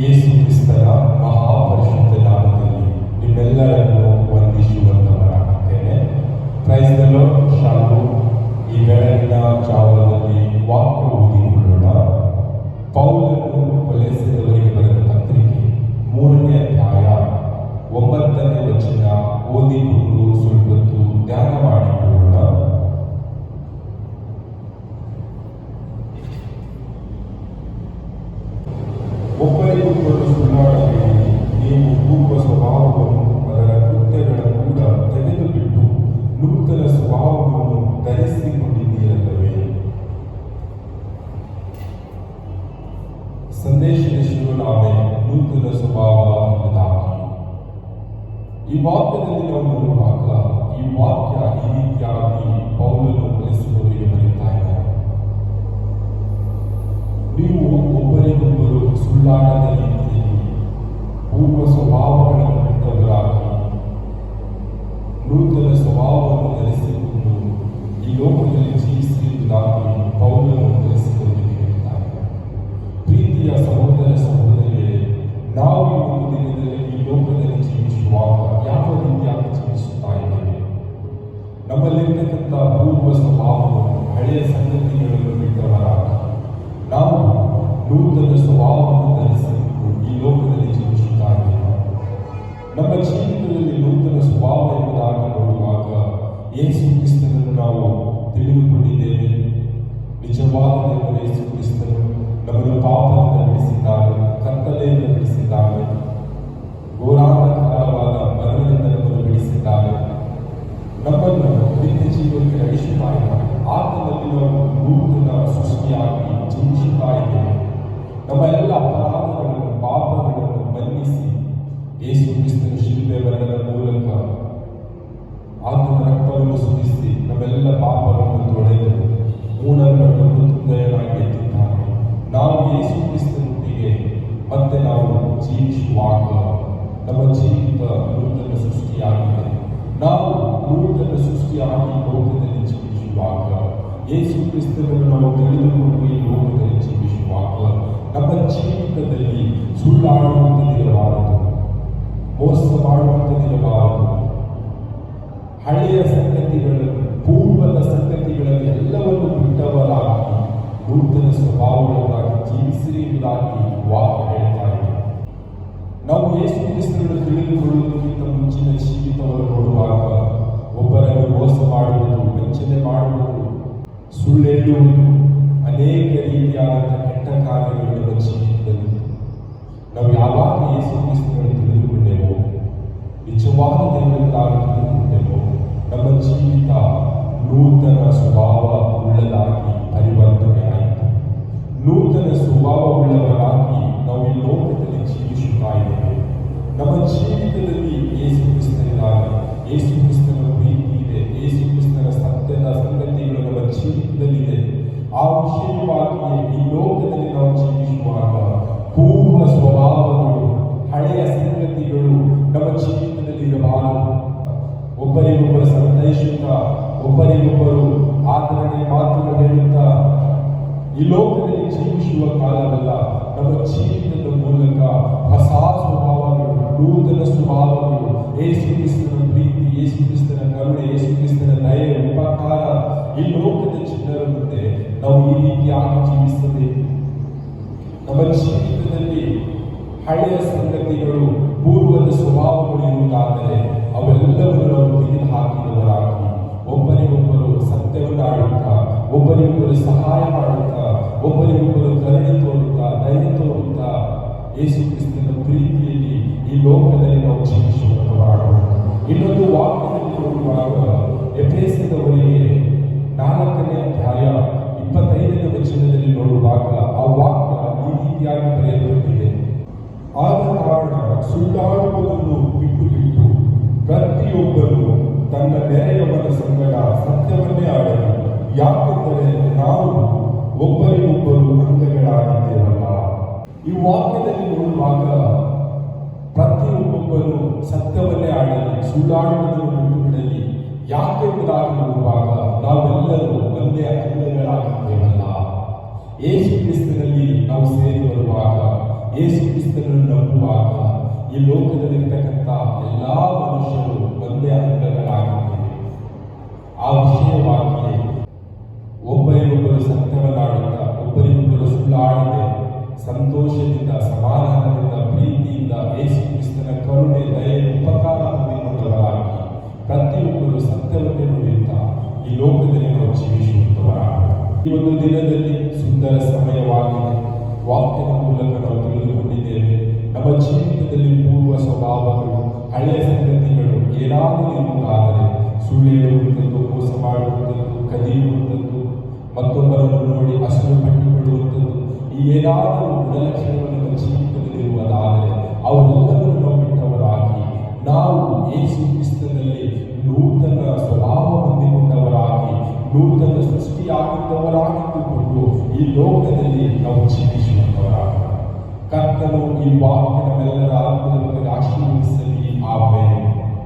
ಯೇಸು ಕ್ರಿಸ್ತರ ಮಹಾಪರಿಶುದ್ಧ ನಾಮದಲ್ಲಿ ನಿಮ್ಮೆಲ್ಲರನ್ನು ವಂದಿಸುವಂತವರಾಗಿದ್ದೇನೆ. Praise the lord. ಶಾಲು ಈ ಬೆಳಗಿನ ಜಾವದಲ್ಲಿ ವಾಕ್ಯ ಓದಿಕೊಳ್ಳೋಣ. ಪೌಲನು ಕೊಲೆಸೆದವರಿಗೆ ಬರೆದ ಪತ್ರಿಕೆ 3ನೇ ಅಧ್ಯಾಯ 9ನೇ ವಚನ ಓದಿಕೊಂಡು ಸ್ವಲ್ಪ ಹೊತ್ತು ಧ್ಯಾನ ಮಾಡಿಕೊಳ್ಳೋಣ. ಒಬ್ಬರಿಗೊಬ್ಬರು ಸುಳ್ಳಾಡಬೇಡಿ, ನೀವು ಪೂರ್ವ ಸ್ವಭಾವವನ್ನು ಅದರ ಕೃತ್ಯಗಳ ಕೂಡ ತೆಗೆದುಬಿಟ್ಟು ನೂತನ ಸ್ವಭಾವವನ್ನು ಧರಿಸಿಕೊಂಡಿದ್ದೀರಲ್ಲವೇ. ಸಂದೇಶದ ಶಿರೋನಾಮೆ ನೂತನ ಸ್ವಭಾವ ಎಂಬುದಾಗಿ. ಈ ವಾಕ್ಯದಲ್ಲಿ ನಾವು ನೋಡುವಾಗ ಈ ವಾಕ್ಯ ಈ ರೀತಿಯಾಗಿ ಪೌಲನು ಕೊಲೆಸೆದವರಿಗೆ ಬರೀತಾ ಇದ್ದಾರೆ. ನೀವು ಒಬ್ಬರಿಗೊಬ್ಬರು ಸುಳ್ಳಾಡದ ರೀತಿಯಲ್ಲಿ ಪೂರ್ವ ಸ್ವಭಾವಗಳನ್ನು ಬಿಟ್ಟವರಾಗಿ ನೂತನ ಸ್ವಭಾವವನ್ನು ಧರಿಸಿಕೊಂಡು ಈ ಲೋಕದಲ್ಲಿ ಜೀವಿಸಿರುವುದಾಗಿ ಪೌಲನು ಕೊಲೆಸೆದವರಿಗೆ ಹೇಳ್ತಾರೆ. ಪ್ರೀತಿಯ ಸಹೋದರ ಸಹೋದರಿಯರೇ, ನಾವು ಈ ಒಂದು ದಿನದಲ್ಲಿ ಈ ಲೋಕದಲ್ಲಿ ಜೀವಿಸುವಾಗ ಯಾವ ರೀತಿಯಾಗಿ ಜೀವಿಸುತ್ತಾ ಇದ್ದೇವೆ? ನಮ್ಮಲ್ಲಿರ್ತಕ್ಕಂಥ ಪೂರ್ವ ಸ್ವಭಾವವನ್ನು, ಹಳೆಯ ಸಂಗತಿಗಳನ್ನು ಬಿಟ್ಟವರಾಗಿ ನಾವು ನೂತನ ಸ್ವಭಾವವನ್ನು ಧರಿಸಿಕೊಂಡು ಈ ಲೋಕದಲ್ಲಿ ಜೀವಿಸುತ್ತಾ ಇದ್ದೇವೆ. ನಮ್ಮ ಜೀವಿತದಲ್ಲಿ ನೂತನ ಸ್ವಭಾವ ಎಂಬುದಾಗಿ ನೋಡುವಾಗ ಯೇಸು ಕ್ರಿಸ್ತನನ್ನು ನಾವು ತಿಳಿದುಕೊಂಡಿದ್ದೇವೆ. ನಿಜವಾದ ದೇವರ ಯೇಸು ಕ್ರಿಸ್ತನು ನಮ್ಮನ್ನು ಪಾಪದಿಂದ ಬಿಡಿಸಿದ್ದಾನೆ, ಕತ್ತಲೆಯಿಂದ ಬಿಡಿಸಿದ್ದಾನೆ, ಘೋರಾಂಧಕಾರವಾದ ಮರಣದಿಂದ ನಮ್ಮನ್ನು ಬಿಡಿಸಿದ್ದಾನೆ, ನಮ್ಮನ್ನು ನಿತ್ಯ ಜೀವನಕ್ಕೆ ನಡೆಸುತ್ತಾ ಇದ್ದಾನೆ. ಆತನಲ್ಲಿ ನಾವು ನೂತನ ಸೃಷ್ಟಿಯಾಗಿ ಜೀವಿಸುತ್ತಾ ಇದ್ದೇವೆ. ನಮ್ಮ ಎಲ್ಲ ಅಪರಾಧಗಳನ್ನು, ಪಾಪಗಳನ್ನು ಮನ್ನಿಸಿ ಯೇಸು ಕ್ರಿಸ್ತನ ಶಿಲುಬೆ ಮರಣದ ಮೂಲಕ ಆತನ ರಕ್ತವನ್ನು ಸುರಿಸಿ ನಮ್ಮೆಲ್ಲ ಪಾಪಗಳನ್ನು ತೊಳೆದು ಮೂಢಗಳನ್ನು ಮೃತ್ಯುಂಜಯನಾಗಿ ಎತ್ತಿದ್ದಾನೆ. ನಾವು ಯೇಸು ಕ್ರಿಸ್ತನೊಂದಿಗೆ ಮತ್ತೆ ನಾವು ಜೀವಿಸುವಾಗ ನಮ್ಮ ಜೀವಿತ ನೂತನ ಸೃಷ್ಟಿಯಾಗಿದೆ. ನಾವು ನೂತನ ಸೃಷ್ಟಿಯಾಗಿ ಲೋಕದಲ್ಲಿ ಜೀವಿಸುವಾಗ, ಯೇಸು ಕ್ರಿಸ್ತನನ್ನು ನಾವು ತಿಳಿದುಕೊಂಡು ಈ ಲೋಕದಲ್ಲಿ ಜೀವಿಸುವಾಗ ನಮ್ಮ ಜೀವಿತದಲ್ಲಿ ಸುಳ್ಳಾಡುವಂಥದ್ದಿರಬಾರದು, ಮೋಸ ಮಾಡುವಂಥದ್ದಿರಬಾರದು. ಹಳೆಯ ಸಂಗತಿಗಳನ್ನು, ಪೂರ್ವದ ಸಂಗತಿಗಳನ್ನು ಎಲ್ಲವನ್ನು ಬಿಟ್ಟವರಾಗಿ ನೂತನ ಸ್ವಭಾವಗಳಾಗಿ ಜೀವಿಸಿರಿ ಎಂಬುದಾಗಿ ವಾಕ್ಯ ಹೇಳ್ತಾ ಇದೆ. ನಾವು ಯೇಸು ಕ್ರಿಸ್ತನನ್ನು ತಿಳಿದುಕೊಳ್ಳುವುದಕ್ಕಿಂತ ಮುಂಚಿನ ಜೀವಿತವನ್ನು ನೋಡುವಾಗ ಒಬ್ಬರನ್ನು ಮೋಸ ಮಾಡುವುದು, ವಂಚನೆ ಮಾಡುವುದು, ಸುಳ್ಳು ಹೇಳುವುದು, ಅನೇಕ ರೀತಿಯಾದಂಥ ಕೆಟ್ಟ ಕಾರ್ಯಗಳು ನಮ್ಮ ಜೀವಿತದಲ್ಲಿ. ನಾವು ಯಾವಾಗ ಯೇಸು ಕ್ರಿಸ್ತನನ್ನು ತಿಳಿದುಕೊಂಡೆವೋ, ನಿಜವಾದ ದೇವರನ್ನಾಗಿ ತಿಳಿದುಕೊಂಡೆವೋ, ನಮ್ಮ ಜೀವಿತ ನೂತನ ಸ್ವಭಾವ ಉಳ್ಳದಾಗಿ ಪರಿವರ್ತನೆ ಆಯಿತು. ನೂತನ ಸ್ವಭಾವ ಉಳ್ಳವರಾಗಿ ನಾವು ಈ ಲೋಕದಲ್ಲಿ ಜೀವಿಸುತ್ತಾ ಇದ್ದೇವೆ. ನಮ್ಮ ಜೀವಿತದಲ್ಲಿ ಯೇಸು ಕ್ರಿಸ್ತನಿಗಾಗಿ, ಯೇಸು ಕ್ರಿಸ್ತನ ಪ್ರೀತಿ ಇದೆ, ಯೇಸು ಕ್ರಿಸ್ತನ ಸತ್ಯದ ಸಂಗತಿಗಳು ನಮ್ಮ ಜೀವಿತದಲ್ಲಿದೆ. ಆ ವಿಷಯವಾಗಿಯೇ ಈ ಲೋಕದಲ್ಲಿ ನಾವು ಜೀವಿಸುವಾಗ ಪೂರ್ವ ಸ್ವಭಾವಗಳು, ಹಳೆಯ ಸಂಗತಿಗಳು ನಮ್ಮ ಜೀವಿತದಲ್ಲಿ ಇರಬಾರದು. ಒಬ್ಬರಿಗೊಬ್ಬರು ಸಂತೈಸುತ್ತಾ, ಒಬ್ಬರಿಗೊಬ್ಬರು ಆಚರಣೆ ಮಾತುಗಳು ಹೇಳುತ್ತಾ ಈ ಲೋಕದಲ್ಲಿ ಜೀವಿಸುವ ಕಾಲವಲ್ಲ. ನಮ್ಮ ಜೀವಿತದ ಮೂಲಕ ಹೊಸ ಸ್ವಭಾವಗಳು, ನೂತನ ಸ್ವಭಾವಗಳು, ಯೇಸು ಕ್ರಿಸ್ತನ ಪ್ರೀತಿ, ಯೇಸು ಕ್ರಿಸ್ತನ ಕರುಣೆ, ಯೇಸು ಕ್ರಿಸ್ತನ ದಯೆ, ಉಪಕಾರ ಈ ಲೋಕದ ಜನರ ಮುಂದೆ ನಾವು ಈ ರೀತಿಯಾಗಿ ಜೀವಿಸಬೇಕು. ನಮ್ಮ ಜೀವಿತದಲ್ಲಿ ಹಳೆಯ ಸಂಗತಿಗಳು, ಪೂರ್ವದ ಸ್ವಭಾವಗಳು ಇರುವುದಾದರೆ ಅವೆಲ್ಲವನ್ನು ನಾವು ತೆಗೆದು ಹಾಕಿದವರಾಗಿ ಒಬ್ಬರಿಗೊಬ್ಬರು ಸತ್ಯವನ್ನು ಆಡುತ್ತಾ, ಒಬ್ಬರಿಗೊಬ್ಬರು ಸಹಾಯ ಮಾಡುತ್ತಾ, ಒಬ್ಬರಿಗೊಬ್ಬರು ಕರುಣೆ ತೋರುತ್ತಾ, ಧೈರ್ಯ ತೋರುತ್ತಾ ಯೇಸು ಕ್ರಿಸ್ತನ ಪ್ರೀತಿಯಲ್ಲಿ ಈ ಲೋಕದಲ್ಲಿ ನಾವು ಜೀವಿಸುವಂತವರಾಗೋಣ. ಇನ್ನೊಂದು ವಾಕ್ಯದಲ್ಲಿ ನೋಡುವಾಗ ಎಫೆಸದವರಿಗೆ 4ನೇ ಅಧ್ಯಾಯ 25ನೇ ವಚನದಲ್ಲಿ ನೋಡುವಾಗ ಆ ವಾಕ್ಯ ಈ ರೀತಿಯಾಗಿ ಬರೆಯಲ್ಪಟ್ಟಿದೆ. ಆದ ಕಾರಣ ಸುಳ್ಳಾಡುವುದನ್ನು ಬಿಟ್ಟು ಬಿಟ್ಟು ಪ್ರತಿಯೊಬ್ಬನು ತನ್ನ ನೆರೆಯವನ ಸಂಗಡ ಸತ್ಯವನ್ನೇ ಆಡಲಿ, ಯಾಕೆಂದರೆ ನಾವು ಒಬ್ಬರಿಗೊಬ್ಬರು ಅಂಗಗಳಾಗಿದ್ದೇವಲ್ಲ. ಈ ವಾಕ್ಯದಲ್ಲಿ ನೋಡುವಾಗ ಪ್ರತಿಯೊಬ್ಬೊಬ್ಬರು ಸತ್ಯವನ್ನೇ ಆಡಲಿ, ಸುಳ್ಳಾಡುವುದನ್ನು ಬಿಟ್ಟು ಬಿಡಲಿ, ಯಾಕೆಂಬುದಾಗಿ ನೋಡುವಾಗ ನಾವೆಲ್ಲರೂ ಒಂದೇ ಅಂಗಗಳಾಗಿದ್ದೇವಲ್ಲ. ಯೇಸು ಕ್ರಿಸ್ತನಲ್ಲಿ ನಾವು ಸೇರಿ ಬರುವಾಗ ಯೇಸು ಕ್ರಿಸ್ತನನ್ನು ನಂಬುವಾಗ ಈ ಲೋಕದಲ್ಲಿರ್ತಕ್ಕಂಥ ಎಲ್ಲಾ ಮನುಷ್ಯರು ಒಂದೇ ಅಂಗಗಳಾಗಿದ್ದೇವೆ. ಆ ವಿಷಯವಾಗಿಯೇ ಒಬ್ಬರಿಗೊಬ್ಬರು ಸತ್ಯವನ್ನಾಡುತ್ತಾ ಒಬ್ಬರಿಗೊಬ್ಬರು ಸುಳ್ಳಾಡದೆ ಸಂತೋಷದಿಂದ, ಸಮಾಧಾನದಿಂದ, ಪ್ರೀತಿಯಿಂದ ಯೇಸು ಕ್ರಿಸ್ತನ ಕರುಣೆ, ದಯೆ, ಉಪಕಾರ ಹೊಂದಿಕೊಂಡವರಾಗಿ ಪ್ರತಿಯೊಬ್ಬರು ಸತ್ಯವನ್ನೇ ನುಡಿಯುತ್ತಾ ಈ ಲೋಕದಲ್ಲಿ ನಾವು ಜೀವಿಸುವಂತವರಾಗಿ ಈ ಒಂದು ದಿನದಲ್ಲಿ ಸುಂದರ ಸಮಯವಾಗಿದೆ. ವಾಕ್ಯದ ಮೂಲಕ ನಾವು ತಿಳಿದುಕೊಂಡಿದ್ದೇವೆ. ನಮ್ಮ ಜೀವಿತದಲ್ಲಿ ಪೂರ್ವ ಸ್ವಭಾವಗಳು, ಹಳೆಯ ಸಂಗತಿಗಳು ಏನಾದರೂ ಇರುವುದಾದರೆ ಸುಳ್ಳು ಹೇಳುವಂಥದ್ದು, ಮೋಸ ಮಾಡುವಂಥದ್ದು, ಕದಿಯುವಂಥದ್ದು, ಮತ್ತೊಬ್ಬರನ್ನು ನೋಡಿ ಅಸಲು ಪಟ್ಟುಕೊಳ್ಳುವಂಥದ್ದು, ಈ ಏನಾದರೂ ಗುಣಲಕ್ಷಣಗಳು ನಮ್ಮ ಜೀವಿತದಲ್ಲಿ ಇರುವುದಾದರೆ ಅವೆಲ್ಲವನ್ನು ನಾವು ಬಿಟ್ಟವರಾಗಿ ನಾವು ಯೇಸು ಕ್ರಿಸ್ತನಲ್ಲಿ ನೂತನ ಸ್ವಭಾವ ಹೊಂದಿಕೊಂಡವರಾಗಿ, ನೂತನ ಸೃಷ್ಟಿಯಾಗಿದ್ದವರಾಗಿದ್ದುಕೊಂಡು ಈ ಲೋಕದಲ್ಲಿ ನಾವು ಜೀವಿಸುವಂತವರಾಗ ಕರ್ತನು ಈ ವಾಕ್ಯ ನಮ್ಮೆಲ್ಲರ ಆತ್ಮದ